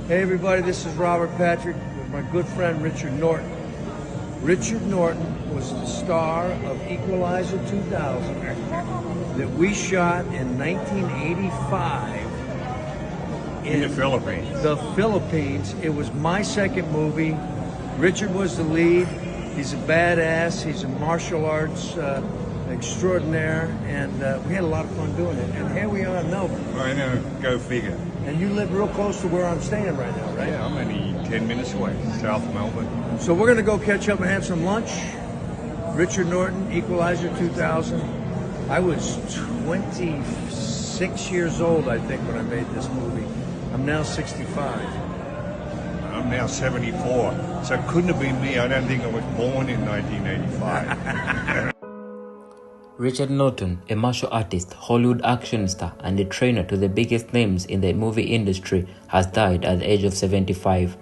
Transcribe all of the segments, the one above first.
Hey everybody, this is Robert Patrick with my good friend Richard Norton. Richard Norton was the star of Equalizer 2000 that we shot in 1985 in the Philippines. The Philippines. It was my second movie. Richard was the lead. He's a badass. He's a martial arts extraordinaire, and we had a lot of fun doing it. And here we are in Melbourne. I know, go figure. And you live real close to where I'm staying right now, right? Yeah, I'm only 10 minutes away, South Melbourne. So we're going to go catch up and have some lunch. Richard Norton, Equalizer 2000. I was 26 years old, I think, when I made this movie. I'm now 65. I'm now 74, so it couldn't have been me. I don't think I was born in 1985. Richard Norton, a martial artist, Hollywood action star, and a trainer to the biggest names in the movie industry, has died at the age of 75.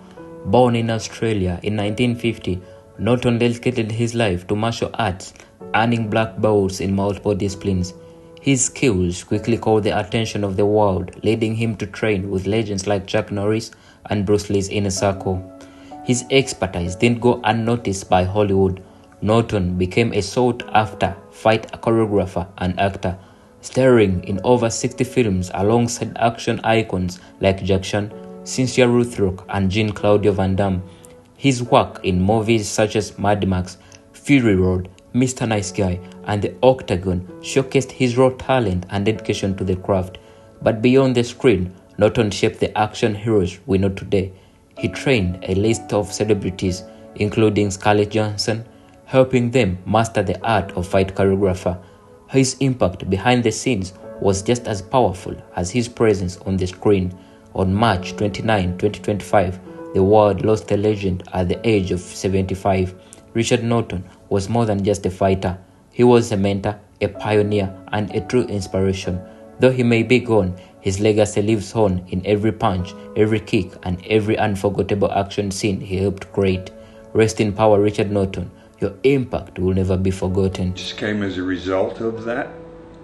Born in Australia in 1950, Norton dedicated his life to martial arts, earning black belts in multiple disciplines. His skills quickly caught the attention of the world, leading him to train with legends like Chuck Norris and Bruce Lee's inner circle. His expertise didn't go unnoticed by Hollywood. Norton became a sought-after fight choreographer and actor, starring in over 60 films alongside action icons like Jack Chan, Cynthia Rothrock, and Jean-Claude Van Damme. His work in movies such as Mad Max, Fury Road, Mr. Nice Guy, and The Octagon showcased his raw talent and dedication to the craft. But beyond the screen, Norton shaped the action heroes we know today. He trained a list of celebrities, including Scarlett Johansson, helping them master the art of fight choreographer. His impact behind the scenes was just as powerful as his presence on the screen. On March 29, 2025, the world lost a legend at the age of 75. Richard Norton was more than just a fighter. He was a mentor, a pioneer, and a true inspiration. Though he may be gone, his legacy lives on in every punch, every kick, and every unforgettable action scene he helped create. Rest in power, Richard Norton. Your impact will never be forgotten. Just came as a result of that.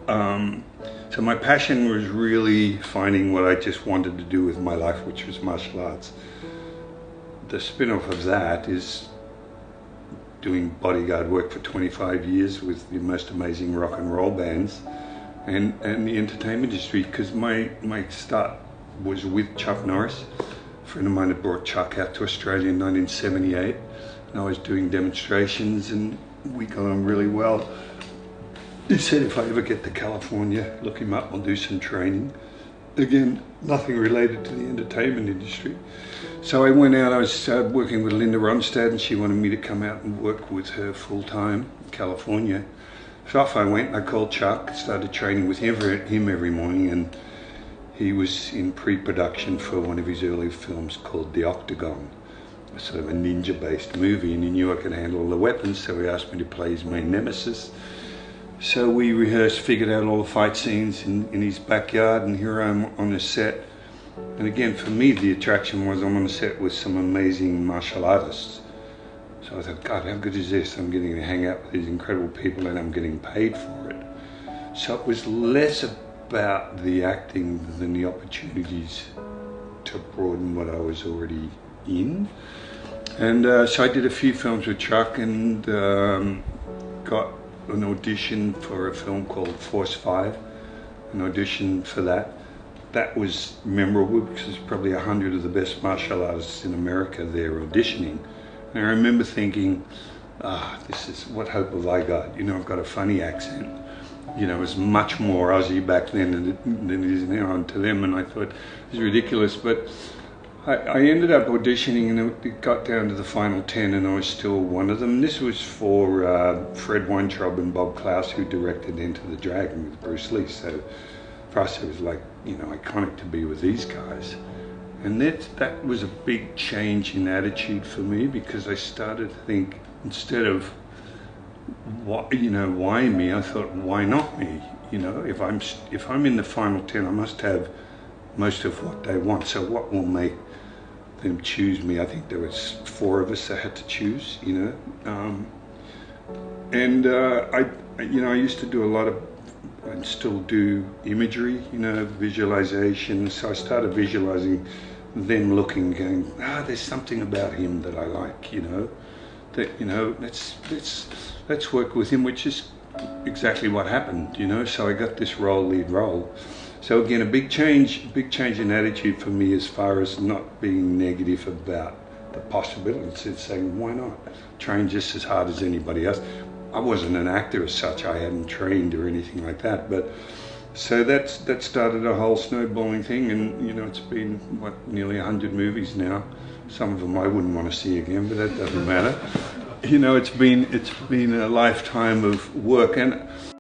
So my passion was really finding what I just wanted to do with my life, which was martial arts. The spin-off of that is doing bodyguard work for 25 years with the most amazing rock and roll bands and the entertainment industry, because my start was with Chuck Norris. A friend of mine had brought Chuck out to Australia in 1978. And I was doing demonstrations and we got on really well. He said if I ever get to California, look him up, I'll do some training. Again, nothing related to the entertainment industry. So I went out, I was working with Linda Ronstadt, and she wanted me to come out and work with her full time in California. So off I went, I called Chuck, started training with him every morning, and he was in pre-production for one of his early films called The Octagon, sort of a ninja-based movie, and he knew I could handle all the weapons, so he asked me to play his main nemesis. So we rehearsed, figured out all the fight scenes in his backyard, and here I am on the set. And again, for me, the attraction was I'm on the set with some amazing martial artists. So I thought, God, how good is this? I'm getting to hang out with these incredible people and I'm getting paid for it. So it was less about the acting than the opportunities to broaden what I was already in. And so I did a few films with Chuck and got an audition for a film called Force 5, an audition for that. That was memorable because there's probably 100 of the best martial artists in America there auditioning. And I remember thinking, this is, what hope have I got? You know, I've got a funny accent. You know, it was much more Aussie back then than it is now to them, and I thought it was ridiculous. But I ended up auditioning, and it got down to the final 10, and I was still one of them. This was for Fred Weintraub and Bob Klaus, who directed Enter the Dragon with Bruce Lee. So for us, it was like, you know, iconic to be with these guys. And that was a big change in attitude for me, because I started to think, instead of, why me? I thought, why not me? You know, if I'm in the final 10, I must have most of what they want. So what will make them choose me? I think there was 4 of us that had to choose. You know, I used to do a lot of, and still do, imagery. You know, visualization. So I started visualizing then looking, going, there's something about him that I like, let's work with him, which is exactly what happened, So I got this lead role. So again, a big change in attitude for me as far as not being negative about the possibilities. It's saying, why not? Train just as hard as anybody else. I wasn't an actor as such. I hadn't trained or anything like that. But so that started a whole snowballing thing, and it's been nearly 100 movies now. Some of them I wouldn't want to see again, but that doesn't matter. It's been a lifetime of work, and